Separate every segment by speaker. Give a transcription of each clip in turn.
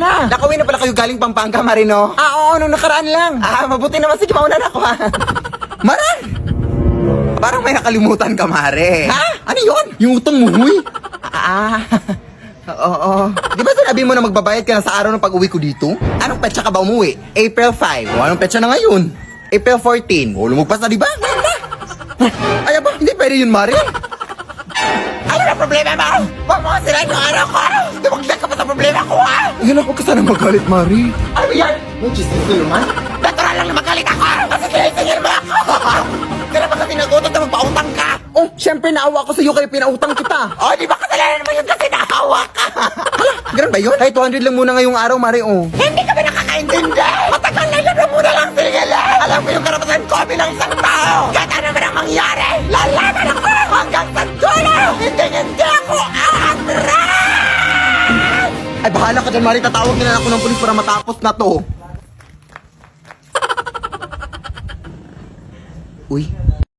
Speaker 1: na. Nakauwi na pala kayo galing Pampanga, Marino. Oo, nung nakaraan lang. Mabuti naman. Sige, mauna na ako, ha. Maran! Parang may nakalimutan ka, Mare. Ha? Ano yun? Yung utang mo, huy. Oo. Di ba sinabi mo na magbabayad ka na sa araw ng pag-uwi ko dito? Anong petsa ka ba umuwi? April 5. O, anong petsa na ngayon? April 14. O, lumagpas na, di ba? Ay, ba? Hindi pwede yun, Mare. Ano na problema mo? Huwag mo kasi yung araw ko. Dumagdag ka pa sa problema ko, ha? Yan ako ka sana magalit, Mare. Ano yan? May chistis ko naman. Natural lang na magalit ako. Kasi sinisingil mo ako. Kaya ba kasi nagutot na magpautang ka? Oh, syempre naawa ko sa'yo kaya pinautang kita. Oh, di ba kasalanan naman yun kasi naawa ka? Hala, ganun ba yun? Ay, 200 lang muna ngayong araw, Mare, oh. Hindi ka ba nakakaintindi? Matagal na lang muna lang sinigala. Alam ko yung karapatan ko bilang isang tao. Kahit ano man ang mangyari, lalaban ako hanggang sa dulo. Hindi ako aatras! Ay, bahala ka dyan, Mare. Tatawag na lang ako ng pulis para matapos na to. Uy.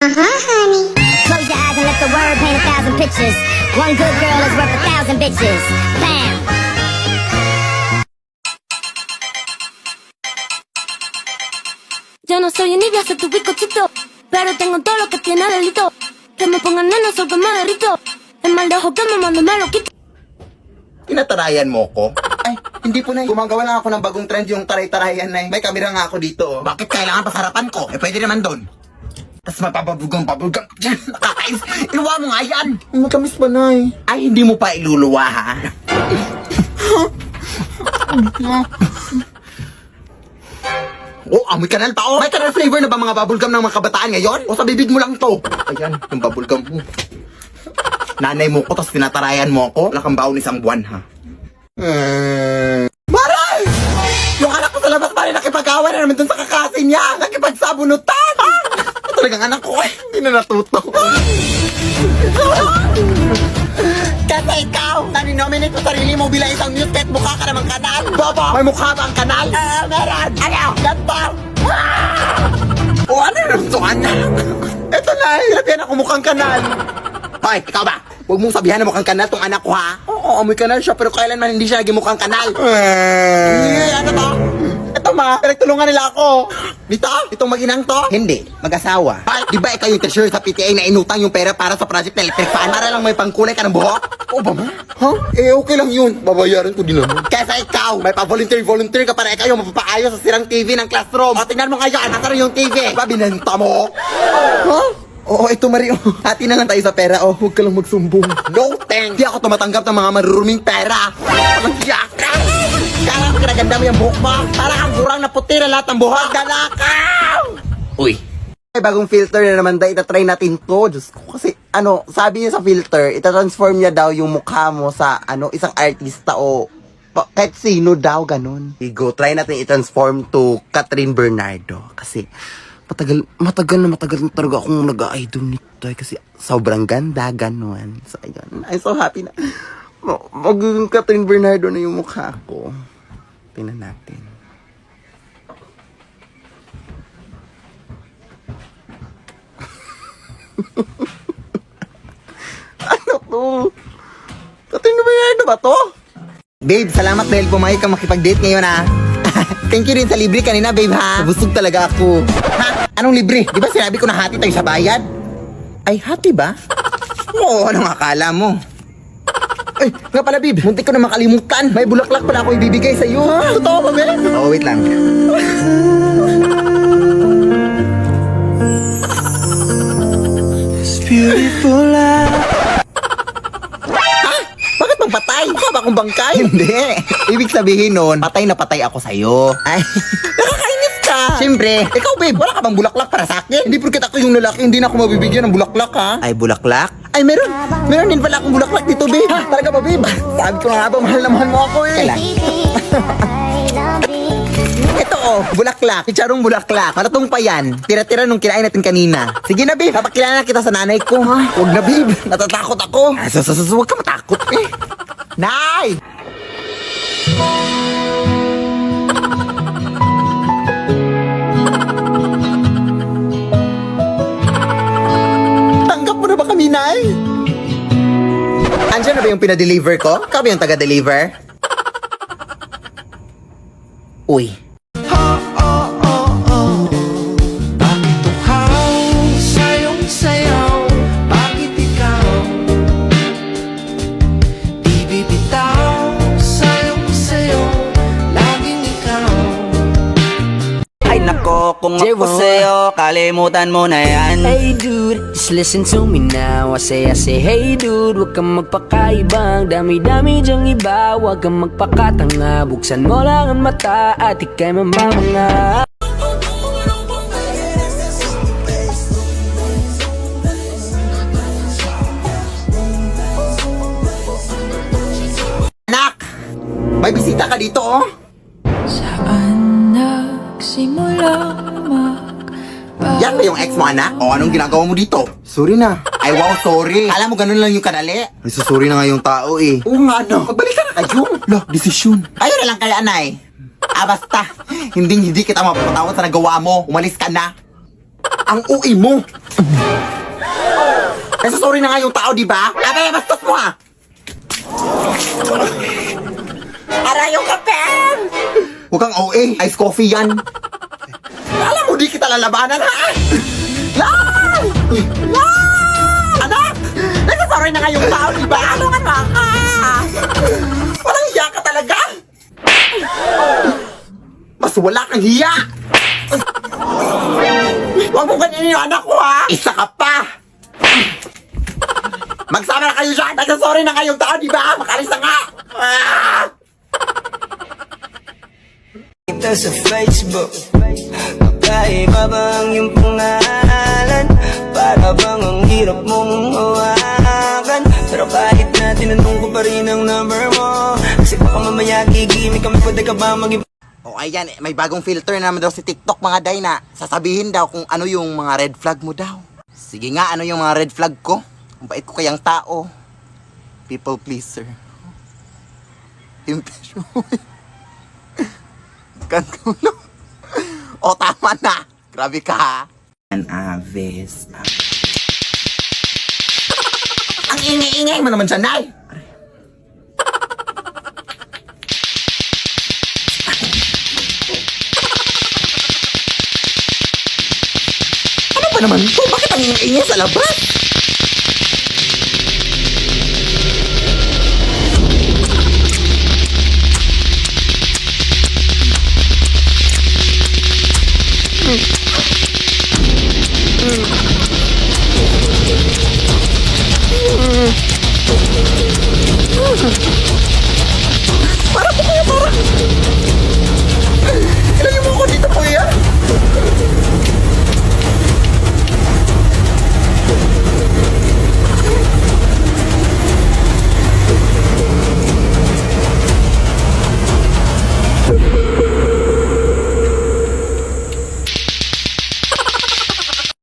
Speaker 2: Honey. Close your eyes and let the word paint 1,000 pictures. One good girl is worth 1,000 bitches. Bam! Yo no soy envidia, soy tu bizcochito, pero tengo todo lo que tiene delito. Que me pongan nena, soy que me derrito. El mal de ojo que me mando me lo quito.
Speaker 1: Tinatarayan mo ko? Ay, hindi po, Nay. Gumagawa lang ako ng bagong trend yung taray-tarayan, Nay. May kamera nga ako dito. Bakit kailangan pasarapan ko? Eh, pwede naman doon. Tapos mapapabulgang dyan. Nakakais. Iluwa mo nga yan. Matamis pa, Nay. Ay, hindi mo pa iluluwa, ha? Oh, amoy kanal pa, oh. May kanal flavor na ba mga bubblegum ng mga kabataan ngayon? O sa bibig mo lang to? Ayan, yung bubblegum mo. Nanay mo ko, tapos tinatarayan mo ako. Wala kang baon isang buwan, ha? Maray! Yung anak ko sa labas pa rin nakipag-awa na naman dun sa kakasin niya. Nakipagsabunutan! Talagang anak ko, eh. Hindi na natuto. Kasi ikaw, nani-nominate mo sarili mo bilang isang news kahit mukha ka namang kanal. Bobo, may mukha ba ang kanal? Meron. Ano? Ganto. O ano naman ito, anak? Ito na, sabihan ako mukhang kanal. Hoy, ikaw ba? Huwag mong sabihan na mukhang kanal tong anak ko, ha? Oo, amoy kanal siya, pero kailanman hindi siya naging mukhang kanal. Ano to? Ito, ma, pinagtulungan nila ako. Dito? Itong mag-inang to? Hindi, mag-asawa. Ay, di ba ikaw yung treasurer sa PTA na inutang yung pera para sa project na electric fan? Para lang may pangkulay ka ng buhok? Oo ba, ma? Ha? Eh, okay lang yun. Babayaran ko din naman. Kesa ikaw, may pa-volunteer ka para ikaw yung mapapaayos sa sirang TV ng classroom. O, tingnan mo ngayon, nasa yung TV. Ba, binenta mo? Ha? Oo, ito, Mario. Hati na lang tayo sa pera, oh. Huwag ka lang magsumbong. No, thanks. Di ako tumatanggap ng mga maruruming pera. Walang yaka. Kala ko kinaganda mo yung buhok mo. Para kang gurang na puti na lahat ng buhok. Galakaw! Uy. May bagong filter na naman dahil itatry natin to. Diyos ko, kasi, sabi niya sa filter, itatransform niya daw yung mukha mo sa, isang artista o kahit sino daw, ganun. Go, try natin i-transform to Catherine Bernardo. Kasi, matagal na talaga akong nag-idol nito kasi sobrang ganda, ganun. So, ayun. I'm so happy na magiging Catherine Bernardo na yung mukha ko. Tingnan natin. Ano to? Catherine Bernardo ba to? Babe, salamat dahil pumayag ka makipag-date ngayon, ha? Thank you rin sa libre kanina, babe, ha? Busog talaga ako. Ha? Anong libre? Di ba sinabi ko na hati tayo sa bayad? Ay, hati ba? Oo, anong akala mo? Ay, nga pala, babe. Muntik ko na makalimutan. May bulaklak pala ako ibibigay sa'yo, ha? Totoo ba, babe? Oo, wait lang. It's beautiful life. Ha? Bakit bang patay? Mukha ba akong bangkay? Hindi. Ibig sabihin nun, patay na patay ako sa'yo. Ay, nakakainis ka. Siyempre, ikaw, babe, wala ka bang bulaklak para sa akin? Hindi porket ako yung lalaki, hindi na ako mabibigyan ng bulaklak, ha? Ay, bulaklak? Ay, meron din pala akong bulaklak dito, babe. Ha? Talaga ba, babe? Sabi ko nga ba, mahal na mahal mo ako, eh. Kailan? Ito, oh, bulaklak. Picharong bulaklak. Maratong pa yan. Tira-tira nung kinain natin kanina. Sige na, babe. Papakilala kita sa nanay ko, ha? Huwag na, babe. Natatakot ako. Huwag ka matakot, eh. Nay! Tanggap mo na ba kami, Nay? Andiyan na ba yung pinadeliver ko? Ikaw ba yung taga-deliver? Uy.
Speaker 3: Bakit uhaw sayong sayaw? Bakit ikaw di bibitaw? Sayong sayo, laging ikaw.
Speaker 4: Ay nako, kung ako sa'yo, kalimutan mo na yan.
Speaker 5: Hey dude, just listen to me now. I say, hey dude, huwag kang magpakaibang. Dami-dami dyang iba, huwag kang magpakatanga. Buksan mo lang ang mata at ika'y mamamanga.
Speaker 1: Anak! May bisita ka dito, oh.
Speaker 6: Saan nagsimula
Speaker 1: Yan ba yung ex mo, anak? O anong ginagawa mo dito?
Speaker 7: Sorry na.
Speaker 1: Ay, wow, sorry. Alam mo, ganun lang yung kadali.
Speaker 7: Nagsusuri na nga yung tao eh.
Speaker 1: Oo nga, ano? Magbalik ka na kayo.
Speaker 7: Lah, desisyon.
Speaker 1: Ayun na lang kaya, anay. Basta. Hindi kita mapapatawad sa nagawa mo. Umalis ka na. Ang ui mo. Kasi sorry na nga yung tao, di ba? Abay, bastos mo, ha? Aray yung kape! Huwag kang OA. Ice coffee yan. Alam mo, di kita lalabanan, ha? Lan! Lan! Anak! Nagsasorry na nga yung tao, di ba? Ano ka? Walang hiya ka talaga! Mas wala kang hiya! Huwag mo ganyan yung anak ko, ha? Isa ka pa! Magsama na kayo dyan! Nagsasorry na kayong tao, di ba? Makalis na nga! Ah!
Speaker 4: Ito sa Facebook, magkaiba ba ang iyong pangalan? Para bang ang hirap mong hawakan? Pero kahit na tinanong ko pa rin ang number mo, kasi baka mamaya gigimik kami, pwede ka ba mag-
Speaker 1: O ayan, may bagong filter naman daw si TikTok mga day na sasabihin daw kung ano yung mga red flag mo daw. Sige nga, ano yung mga red flag ko? Ang bait ko kayang tao. People pleaser. Impression. Kantulo. O tama na. Grabe ka ha. An aves. Ang ingay-ingay mo naman dyan, Nay. Ano ba naman ito? Bakit ang ingay sa labas? Para po kuya, para. Ilagay mo ako dito, kuya.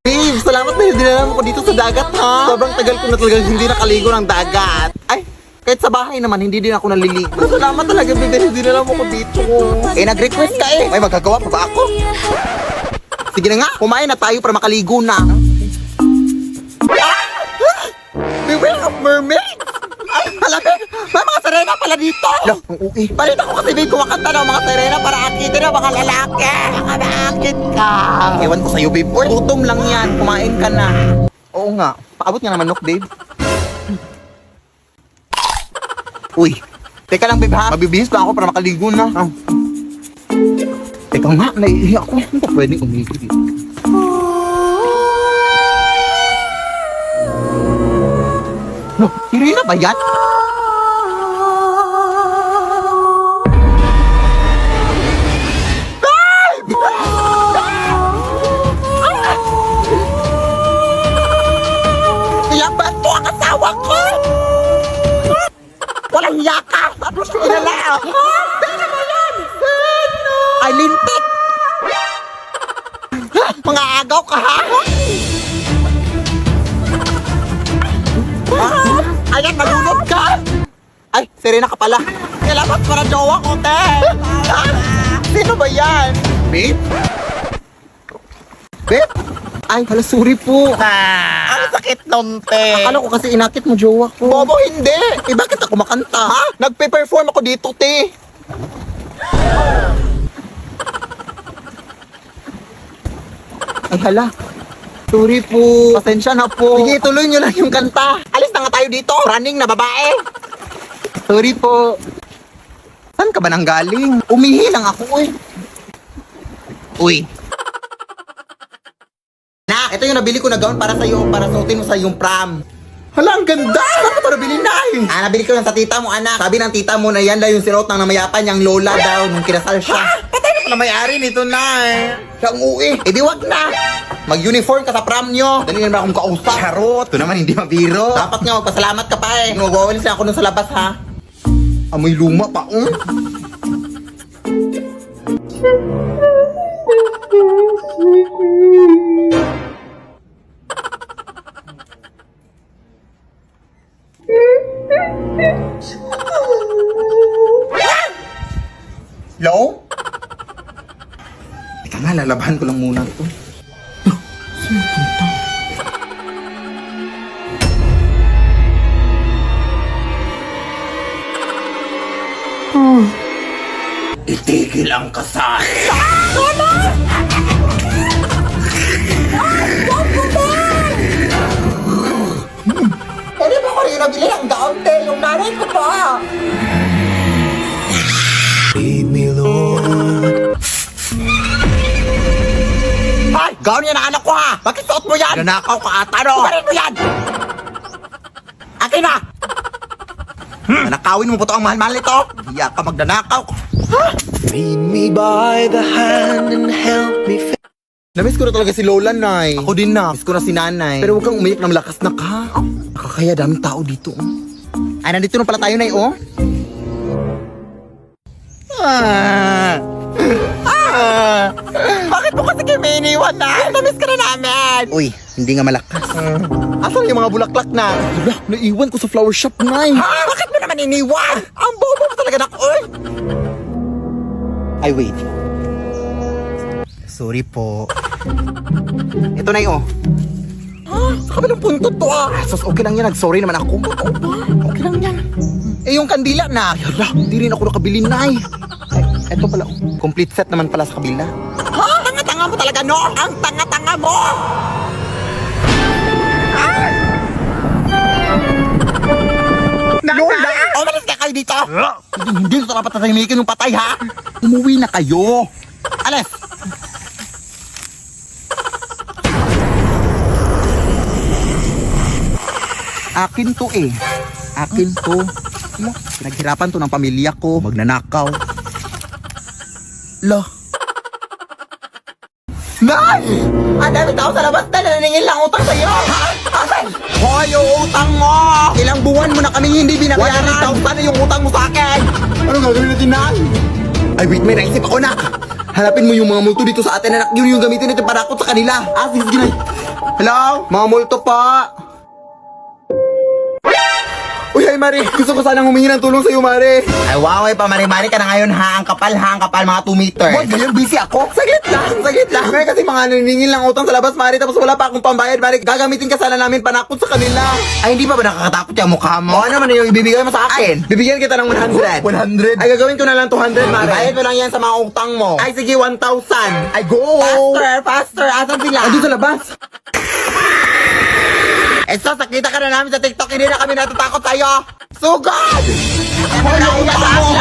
Speaker 1: Babe, salamat na dinala mo ko dito sa dagat, ha? Sobrang tagal ko na talagang hindi nakaligo ng dagat. Ay, kahit sa bahay naman, hindi din ako naliligo. Salamat talaga, babe, dahil dinala mo ko dito. Eh, nag-request ka eh. May magagawa pa ba ako? Sige na nga, kumain na tayo para makaligo na. Beware of mermaids! Ay, hala, babe, may mga sirena pala dito. Lah, ang uwi. Balita ko kasi, babe, kumakanta ng mga sirena para akitin ng mga lalaki. Baka naakit ka. Ewan ko sa'yo, babe. Uy, gutom lang yan. Kumain ka na. Oo nga. Paabot nga naman, babe. Uy, teka lang, babe, ha? Mabibihis pa ako para makaligo na. Ah. Teka nga, naiiyak ako. Hindi pa pwedeng umigo dito. No, Irina ba yan? Kaya ba ito ang asawa ko? Walang yaka! Ano siya inala? Sino ba yan? Ay, lintik! Mga agaw ka, ha? Ayan, nalunod ka! Ay, Serena ka pala. Kailangan para jowa ko, te! Sino ba yan? Babe? Babe? Ay, hala, sorry po. Ang sakit nun, te. Akala ko kasi inakit mo jowa ko. Bobo, hindi. Eh, bakit ako makanta? Ha? Nagpe-perform ako dito, te. Ay, hala. Sorry po. Pasensya na po. Sige, tuloy nyo lang yung kanta. Alis na nga tayo dito. Running na babae. Sorry po. Saan ka ba nang galing? Umihi lang ako eh. Uy. Na, ito yung nabili ko na gown para sa'yo, para suotin mo sa iyong prom. Hala, ang ganda! Saan mo ito nabili na eh? Nabili ko lang sa tita mo, anak. Sabi ng tita mo na yan daw yung sinuot ng namayapan niyang lola daw nung kinasal siya. Ha? Patay na pala may-ari nito na eh. Siya ang uwi. Eh di wag na. Mag-uniform ka sa prom nyo. Dali naman akong kausap. Charot. Ito naman hindi mabiro. Dapat nga magpasalamat ka pa eh. Nagawalis lang ako nun sa labas ha. Amoy luma pa Hello? Teka nga, lalabahan ko lang muna ito. Itigil ang kasal. Pwede ba ko rin nabili ang gown te? Yung nanay ko pa.
Speaker 3: Lead me, Lord.
Speaker 1: Ay! Gown yan ang anak ko ha! Bakit suot mo yan? Nanakaw ka ata no? Kumarin mo yan! Akin na! Nanakawin mo po to ang mahal-mahal nito? Hiya ka magdanakaw.
Speaker 3: Lead me by the hand and help me
Speaker 1: Namiss ko na talaga si Lola, Nay. Ako din na. Miss ko na si Nanay. Pero huwag kang umiyak ng lakas na ka. Nakakaya daming tao dito. Ay, nandito na pala tayo, Nay, oh. Bakit mo kasi kayo may iniwan na? Namiss ka na namin! Uy, hindi nga malakas. Asan yung mga bulaklak na? Wala, naiwan ko sa flower shop, Nay. Ha? Bakit mo naman iniwan? Ang bobo mo talaga na, uy! Ay, wait. Sorry po. Ito, Nay, oh. Sa kabilang punto to, Sus, okay lang yan. Nag-sorry naman ako. Totoo ba? Okay lang yan. Eh, yung kandila na. Yala, hindi rin ako nakabili, Nay. Ay, eto pala, oh. Complete set naman pala sa kabila. Ha? Tanga-tanga mo talaga, no? Ang tanga-tanga mo! Lola! Umalis ka kayo dito! Hindi ito dapat tatahimikin yung patay, ha? Umuwi na kayo! Alis! Akin to eh. Akin to. Pinaghirapan to ng pamilya ko. Magnanakaw. Lo. Nay! Ang dami tao sa labas na naningil lang utang sa'yo! Asan? Hoy, yung utang mo! Ilang buwan mo na kami hindi binabayaran. 100,000 na yung utang mo sa akin! Anong gagawin natin, Nay? Ay, wait, may naisip ako, nak! Hanapin mo yung mga multo dito sa atin, anak. Yun yung gamitin natin para akot sa kanila. Sige, sige, Nay. Hello? Mga multo pa! Uy, ay Mari, gusto ko sanang humingi ng tulong sa'yo, Mari. Ay, wow, ay pa, Mari ka na ngayon, ha? Ang kapal, mga 2 meters. Wag, ganyan, busy ako. Saglit lang. May kasi mga naningil lang utang sa labas, Mari, tapos wala pa akong pambayad, Mari. Gagamitin ka sana namin panakot sa kanila. Ay, hindi ba nakakatakot yung mukha mo? Ano naman yung ibibigay mo sa akin? Bibigyan kita ng 100. 100? Ay, gagawin ko na lang 200, Mari. Bayad mo lang yan sa mga utang mo. Ay, sige, 1,000. Ay, go! Faster. Asan sila? Andun sa labas. Sos, nakita ka na namin sa TikTok, hindi na kami natatakot sa'yo. Sugod! Hoy, yung utang mo!